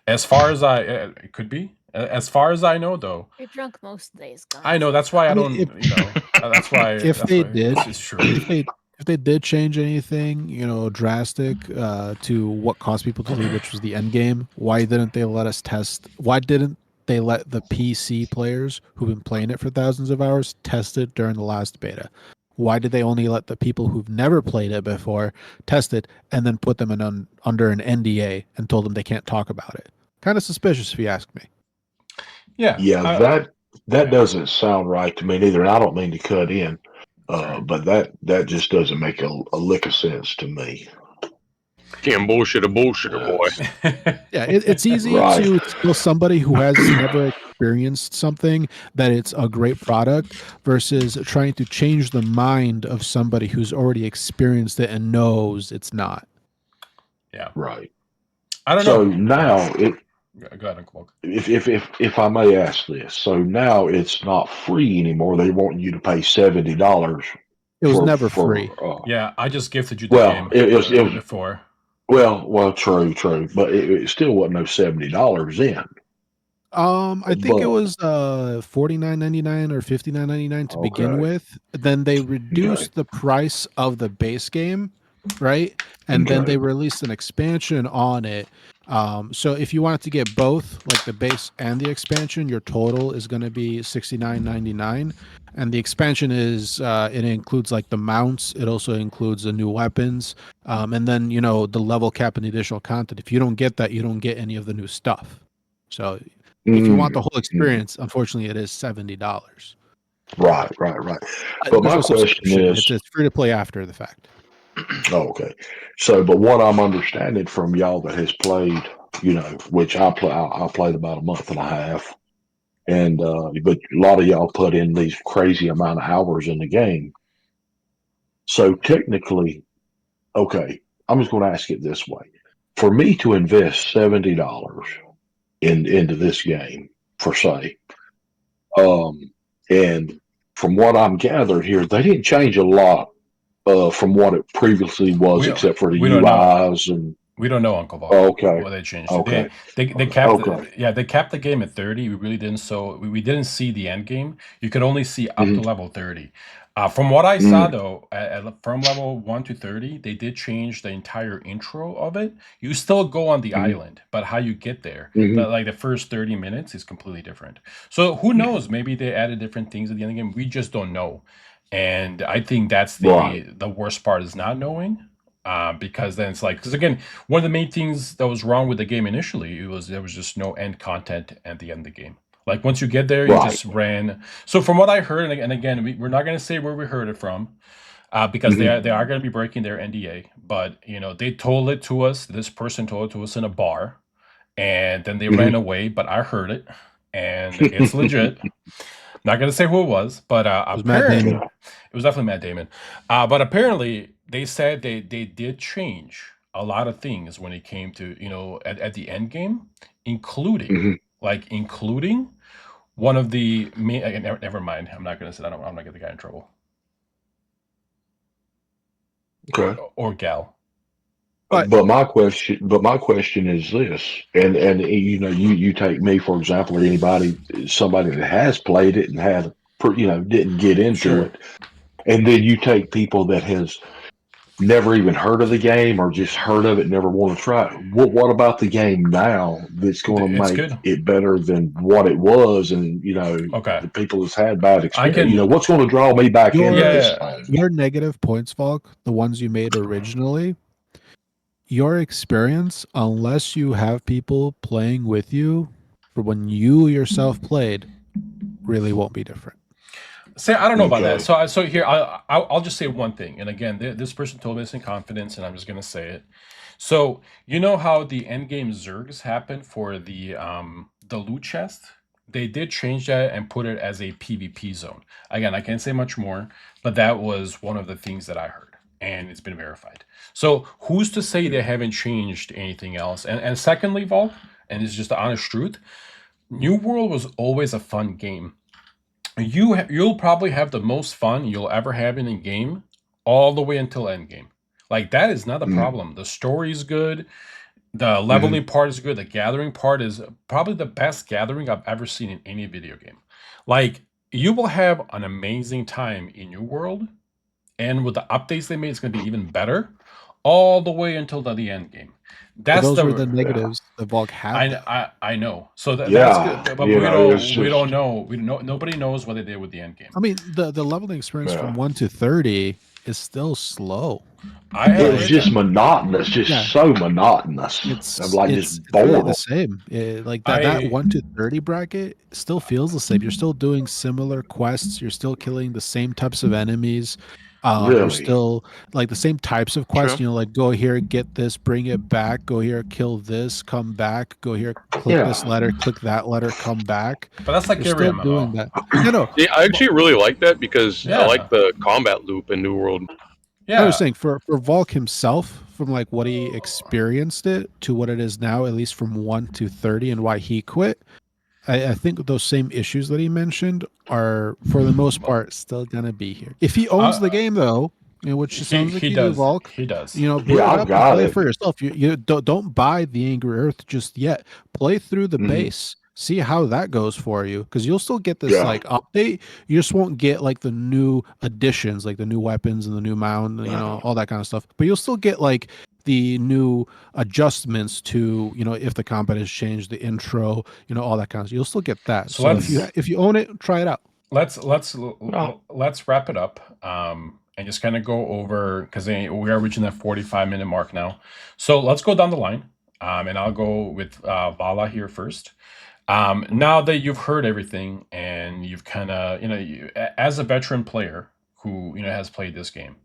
as far as it could be. As far as I know, though, You're drunk most days, guys. I know that's why I don't. That's why. If they did, it's true. If they did change anything, drastic to what caused people to leave, which was the end game, why didn't they let us test? Why didn't they let the PC players who've been playing it for thousands of hours test it during the last beta? Why did they only let the people who've never played it before test it and then put them in under an NDA and told them they can't talk about it? Kind of suspicious, if you ask me. Yeah. Yeah, that doesn't sound right to me neither. And I don't mean to cut in, Sorry. but that just doesn't make a lick of sense to me. Can't bullshit a bullshitter, boy. Yeah, it's easy Right. to tell somebody who has never experienced something that it's a great product versus trying to change the mind of somebody who's already experienced it and knows it's not. Yeah. Right. I don't So know. now Go ahead, Uncle Buck. if I may ask this, so now it's not free anymore. They want you to pay $70. It was never free. Yeah, I just gifted you the Well, game it was before. well, true, but it still wasn't no $70 in. I think it But was $49.99 or $59.99 to begin Okay. with. Then they reduced the price of the base game, right? And then Okay. they released an expansion on it. So if you wanted to get both, like the base and the expansion, your total is going to be $69.99. And the expansion is it includes like the mounts. It also includes the new weapons, and then the level cap and the additional content. If you don't get that, you don't get any of the new stuff. So if you want the whole experience, unfortunately, it is $70. Right. But There's my no question subscription. is, It's free to play after the fact. okay. So, but what I'm understanding from y'all that has played, which I played about a month and a half, and but a lot of y'all put in these crazy amount of hours in the game. So technically, okay, I'm just going to ask it this way: for me to invest $70 into this game, for say, and from what I'm gathered here, they didn't change a lot from what it previously was, We except for the we don't know. UIs and. We don't know, Uncle Buck. Okay. What they changed. Okay. They capped Okay. they capped the game at 30. We really didn't we didn't see the end game. You could only see up to level 30. From what I saw though, from level 1 to 30, they did change the entire intro of it. You still go on the island, but how you get there, like the first 30 minutes is completely different. So who knows? Maybe they added different things at the end of the game. We just don't know. And I think that's the worst part is not knowing. Because then it's like, because again, one of the main things that was wrong with the game initially there was just no end content at the end of the game. Like once you get there, you just ran. So from what I heard, and again, we're not going to say where we heard it from, because they are going to be breaking their NDA. But they told it to us. This person told it to us in a bar, and then they ran away. But I heard it, and it's legit. Not going to say who it was, but apparently it was definitely Matt Damon. But apparently they said they did change a lot of things when it came to at the end game, including one of the main. Never mind. I'm not going to say. I'm not going to get the guy in trouble. Okay. Or gal. But my question is this, and you take me for example, or somebody that has played it and didn't get into it, and then you take people that has never even heard of the game or just heard of it, never want to try it. What about the game now that's going to make it better than what it was? And the people that's had bad experience. What's going to draw me back into this thing? Your negative points, Volk, the ones you made originally. Your experience, unless you have people playing with you for when you yourself played, really won't be different. Say, I don't know about that. So here, I'll just say one thing. And again, this person told me this in confidence, and I'm just going to say it. So you know how the endgame Zergs happened for the loot chest? They did change that and put it as a PvP zone. Again, I can't say much more, but that was one of the things that I heard, and it's been verified. So who's to say they haven't changed anything else? And secondly, Volk, and it's just the honest truth, New World was always a fun game. You'll probably have the most fun you'll ever have in a game all the way until endgame. Like that is not a problem. The story is good. The leveling part is good. The gathering part is probably the best gathering I've ever seen in any video game. Like you will have an amazing time in New World, and with the updates they made, it's going to be even better all the way until the end game. Those were the negatives. the Volk had that. I know. So that's Yeah, good, but you know, it's we don't just know. Nobody knows what they did with the end game. I mean, the leveling experience Yeah. from 1 to 30 is still slow. I have it's heard just that. monotonous, just Yeah. so monotonous. I'm It's like it's just it's really bored. the same. Like that 1 to 30 bracket still feels the same. You're still doing similar quests. You're still killing the same types of enemies. You're Really. still like the same types of quests. True. Like go here, get this, bring it back. Go here, kill this, come back. Go here, click Yeah. this letter, click that letter, come back. But that's like You're every still doing MMO. that. No. Yeah, I actually really like that because I Yeah. like the combat loop in New World. I was Yeah. saying for Volk himself, from like what he experienced it to what it is now, at least from 1 to 30, and why he quit. I think those same issues that he mentioned are, for the most part, still gonna be here. If he owns the game, though, which it sounds like he you do, does. Volk, He does. boot Yeah, it I've up and got play it. it for yourself. You don't buy the Angry Earth just yet. Play through the Mhm. base. See how that goes for you, because you'll still get this Yeah. like update. You just won't get like the new additions, like the new weapons and the new mount, all that kind of stuff. But you'll still get like the new adjustments to, if the combat has changed, the intro, all that kind of stuff. You'll still get that. So So let's- if you own it, try it out. let's wrap it up and just kind of go over, because we are reaching that 45-minute mark now. So let's go down the line, and I'll go with Vala here first. Now that you've heard everything and you've kind of, as a veteran player who has played this game,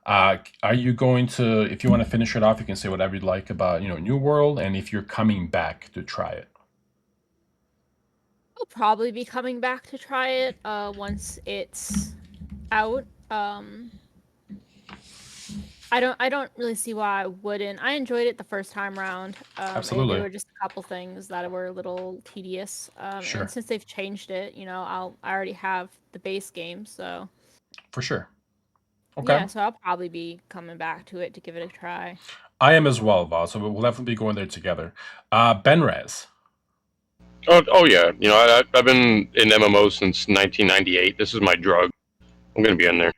are you going to, if you want to finish it off, you can say whatever you'd like about New World, and if you're coming back to try it. I'll probably be coming back to try it once it's out. I don't really see why I wouldn't. I enjoyed it the first time around. Absolutely. There were just a couple things that were a little tedious. Sure. And since they've changed it, I already have the base game, so For sure. Okay. yeah. So I'll probably be coming back to it to give it a try. I am as well, Val, so we'll definitely be going there together. Benraz. Oh yeah, I've been in MMO since 1998. This is my drug. I'm gonna be in there.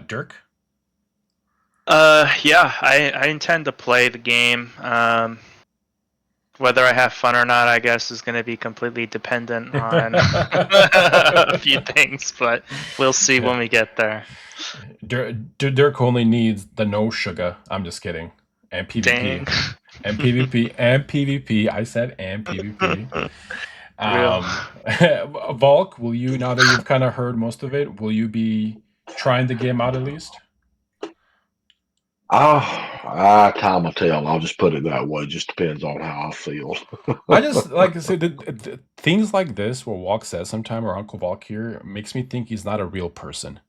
Dirk. Yeah, I intend to play the game. Whether I have fun or not, I guess, is going to be completely dependent on a few things, but we'll see when we get there. Dirk only needs the no sugar. I'm just kidding. And PvP. Dang. And PvP. And PvP. I said and PvP. Volk, will you, now that you've kind of heard most of it, will you be trying the game out at least? I time will tell. I'll just put it that way. Just depends on how I feel. I just like to say that things like this, where Volk says sometime, or Uncle Volk here, makes me think he's not a real person.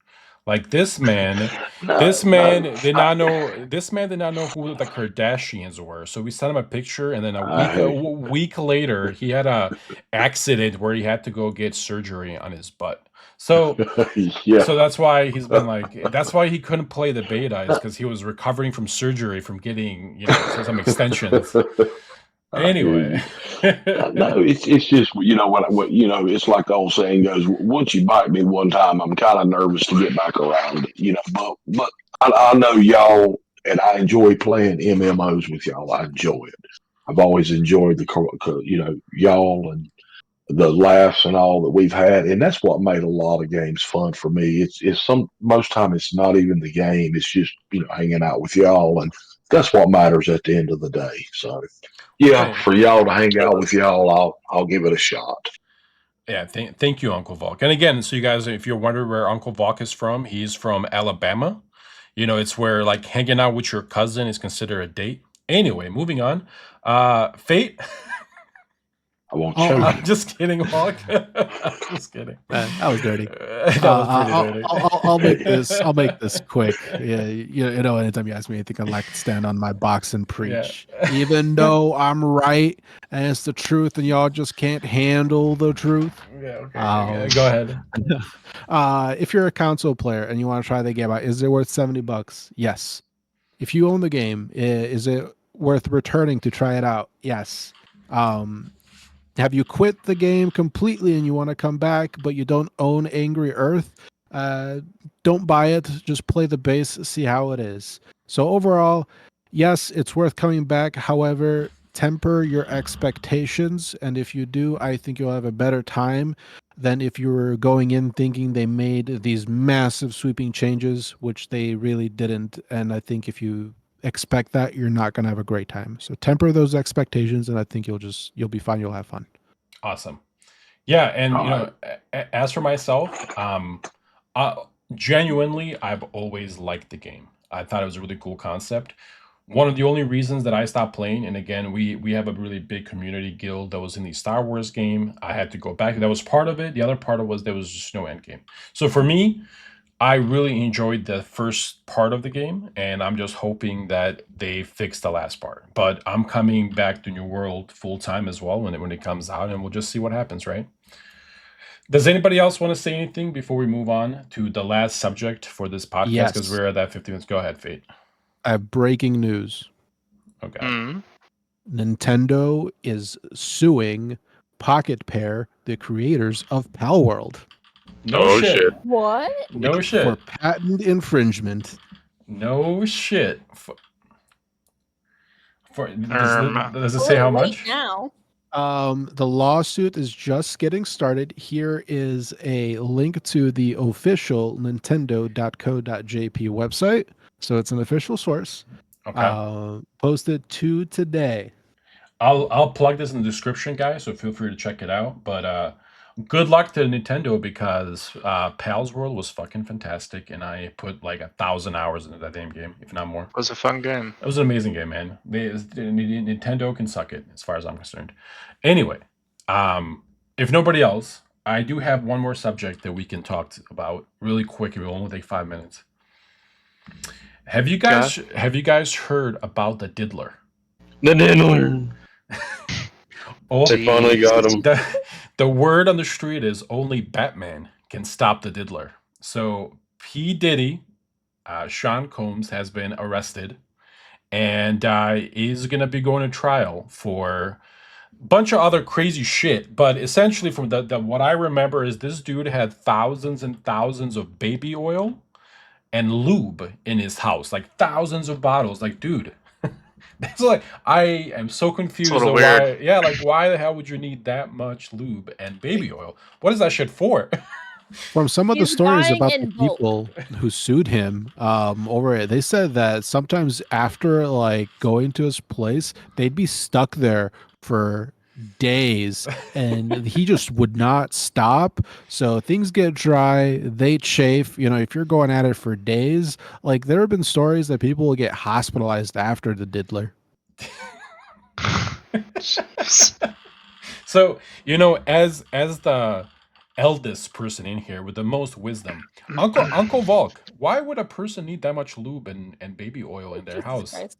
Like this man, this man did not know who the Kardashians were. So we sent him a picture, and then a week later, he had a accident where he had to go get surgery on his butt. So Yeah. so that's why he's been like, that's why he couldn't play the beta, is because he was recovering from surgery from getting some extensions. Anyway, No, it's just what it's like the old saying goes. Once you bite me one time, I'm kind of nervous to get back around it. But I know y'all, and I enjoy playing MMOs with y'all. I enjoy it. I've always enjoyed y'all and the laughs and all that we've had, and that's what made a lot of games fun for me. Most time it's not even the game; it's just hanging out with y'all, and that's what matters at the end of the day. So, yeah, for y'all to hang out with y'all, I'll give it a shot. Yeah, thank you, Uncle Volk. And again, so you guys, if you're wondering where Uncle Volk is from, he's from Alabama. It's where like hanging out with your cousin is considered a date. Anyway, moving on. Fate. I won't show I'm you. just kidding, Volk. Just kidding. That was dirty. That was pretty dirty. I'll make this quick. Yeah, anytime you ask me anything, I like to stand on my box and preach. Yeah. Even though I'm right and it's the truth, and y'all just can't handle the truth. Yeah, okay. Go ahead. If you're a console player and you want to try the game out, is it worth $70? Yes. If you own the game, is it worth returning to try it out? Yes. Have you quit the game completely and you want to come back, but you don't own Angry Earth? Don't buy it. Just play the base, see how it is. So overall, Yes, it's worth coming back. However, temper your expectations, and if you do, I think you'll have a better time than if you were going in thinking they made these massive sweeping changes, which they really didn't. And I think if you expect that, you're not going to have a great time. So temper those expectations, and I think you'll be fine. You'll have fun. Awesome. Yeah, and All right. as for myself, uh, genuinely, I've always liked the game. I thought it was a really cool concept. One of the only reasons that I stopped playing, and again, we have a really big community guild that was in the Star Wars game. I had to go back. That was part of it. The other part of it was there was just no end game. So for me, I really enjoyed the first part of the game, and I'm just hoping that they fix the last part. But I'm coming back to New World full time as well when it comes out, and we'll just see what happens, right? Does anybody else want to say anything before we move on to the last subject for this podcast? Because Yes. we're at that 50 minutes. Go ahead, Fate. I have breaking news. Okay. Mm. Nintendo is suing Pocketpair, the creators of Pal World, No Oh, shit. shit. What? No for shit. patent infringement. No shit. Does it Well, say how wait much? now? The lawsuit is just getting started. Here is a link to the official Nintendo.co.jp website. So it's an official source. Okay. Posted to today. I'll plug this in the description, guys, so feel free to check it out. But good luck to Nintendo because Pal's World was fucking fantastic, and I put like 1,000 hours into that damn game, if not more. It was a fun game. It was an amazing game, man. Nintendo can suck it, as far as I'm concerned. Anyway, if nobody else, I do have one more subject that we can talk about really quick. It will only take 5 minutes. Have you guys heard about the Diddler? The Diddler. Oh, They finally got him. the word on the street is only Batman can stop the Diddler. So P. Diddy, Sean Combs, has been arrested and is going to be going to trial for a bunch of other crazy shit. But essentially, from the what I remember is this dude had thousands and thousands of baby oil and lube in his house, like thousands of bottles. Like, dude. That's like I am so confused. little Why, weird. yeah, like why the hell would you need that much lube and baby oil? What is that shit for? From some of the He's stories buying about in the bulk. people who sued him over it, they said that sometimes after like going to his place, they'd be stuck there for days and he just would not stop. So things get dry, they chafe. You know, if you're going at it for days, like there have been stories that people will get hospitalized after the diddler. So as the eldest person in here with the most wisdom, Uncle Volk, why would a person need that much lube and baby oil in their Jesus house? Christ.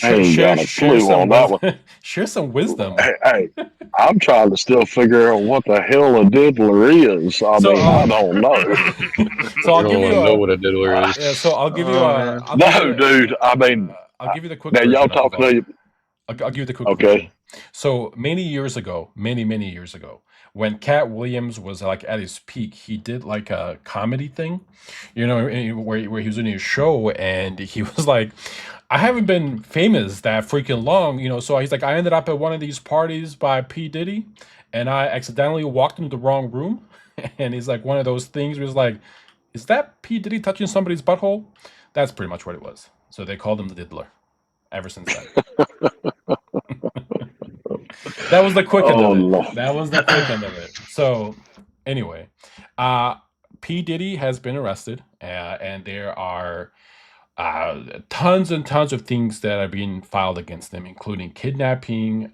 I ain't got a clue on that one. Share some wisdom. Hey, I'm trying to still figure out what the hell a diddler is. I don't know. So I'll You give don't you know what a diddler is. Yeah, so I'll give you Oh, a. man. Dude. I mean, I'll give you the quick now version. y'all Uncle talking to Volk. you. I'll give you the quick Okay. version. So many years ago, many years ago, when Cat Williams was like at his peak, he did like a comedy thing, where he was in his show and he was like, I haven't been famous that freaking long, So he's like, I ended up at one of these parties by P. Diddy, and I accidentally walked into the wrong room, and he's like one of those things where it's like, is that P. Diddy touching somebody's butthole? That's pretty much what it was. So they called him the Diddler. Ever since then. That was the quick end of it. Lord. That was the quick end of it. So, anyway, P. Diddy has been arrested, and there are tons and tons of things that are being filed against him, including kidnapping,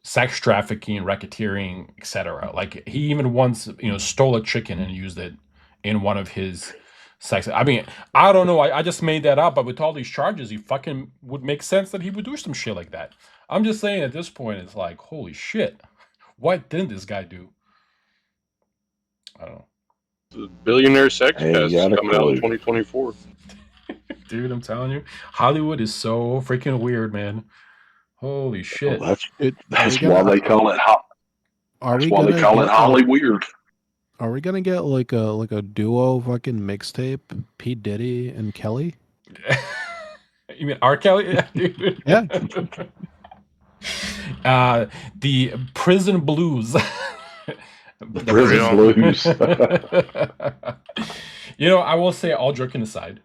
sex trafficking, racketeering, etc. Like he even once, stole a chicken and used it in one of his sex. I mean, I don't know. I just made that up, but with all these charges, he fucking would make sense that he would do some shit like that. I'm just saying at this point, it's like, holy shit. What didn't this guy do? I don't know. Billionaire sex Ain't pest got a coming out in clue. 2024. Dude, I'm telling you, Hollywood is so freaking weird, man. Holy shit. Well, that's we why gonna- they call it Are we why gonna they call it get, Holly Weird. Are we gonna get like a duo fucking mixtape, P. Diddy and Kelly? You mean R. Kelly? Yeah, dude. Yeah. The prison blues. The prison blues. I will say, all joking aside,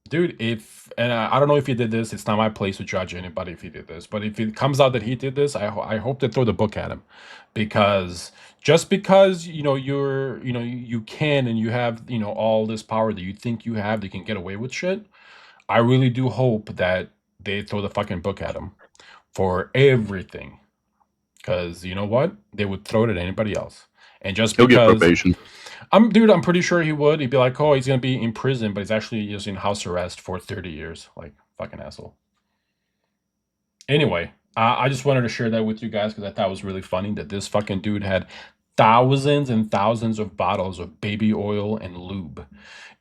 dude, I don't know if he did this, it's not my place to judge anybody if he did this, but if it comes out that he did this, I hope they throw the book at him, because just because you can and you have all this power that you think you have, that you can get away with shit. I really do hope that they throw the fucking book at him for everything, because you know what, they would throw it at anybody else. And just He'll get because probation. I'm pretty sure he would. He'd be like, oh, he's gonna be in prison, but he's actually just in house arrest for 30 years. Like, fucking asshole. Anyway, I just wanted to share that with you guys because I thought it was really funny that this fucking dude had thousands and thousands of bottles of baby oil and lube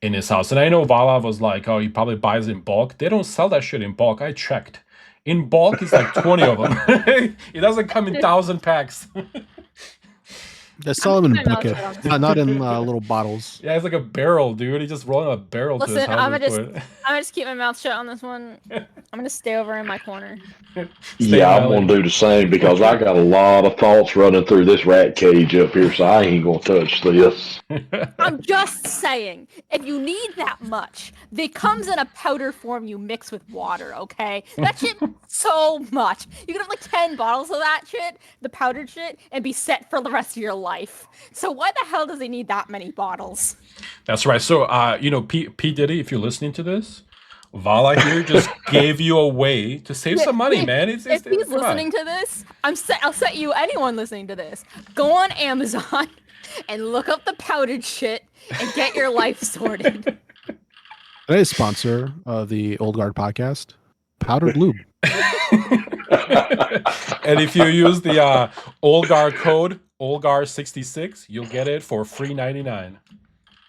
in his house. And I know Vala was like, oh, he probably buys it in bulk. They don't sell that shit in bulk. I checked. In bulk, it's like 20 of them. It doesn't come in 1,000 packs. They sell them in keeping my mouth bucket, shut on this not in little bottles. Yeah, it's like a barrel, dude. He just rolling a barrel to his Listen, house. I'm and gonna put it. just keep my mouth shut on this one. I'm gonna stay over in my corner. Yeah, I'm going to do the same because I got a lot of thoughts running through this rat cage up here, so I ain't going to touch this. I'm just saying, if you need that much, it comes in a powder form you mix with water, okay? That shit so much. You can have like 10 bottles of that shit, the powdered shit, and be set for the rest of your life. So why the hell does he need that many bottles? That's right. So, P. Diddy, if you're listening to this, Vala here just gave you a way to save some money, man. If he's listening to this, I'll set you, anyone listening to this, go on Amazon and look up the powdered shit and get your life sorted. Today's sponsor of the Oldguard podcast, powdered lube. And if you use the Oldguard code, Oldguard66, you'll get it for free $99.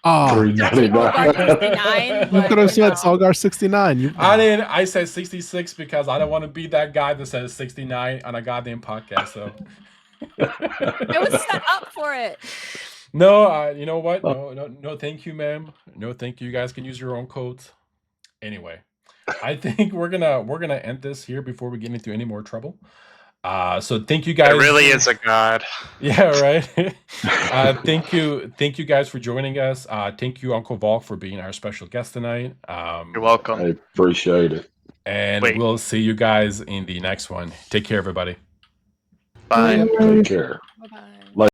Oh, $3.99. you could have said Solgar 69. I said 66 because I don't want to be that guy that says 69 on a goddamn podcast. So I was set up for it. no, you know what? No, thank you, ma'am. No, thank you. You guys can use your own codes. Anyway, I think we're gonna end this here before we get into any more trouble. So thank you guys. It really is a god. Yeah, right. Thank you guys for joining us. Thank you, Uncle Volk, for being our special guest tonight. You're welcome. I appreciate it. And we'll see you guys in the next one. Take care, everybody. Bye. Take care. Bye-bye.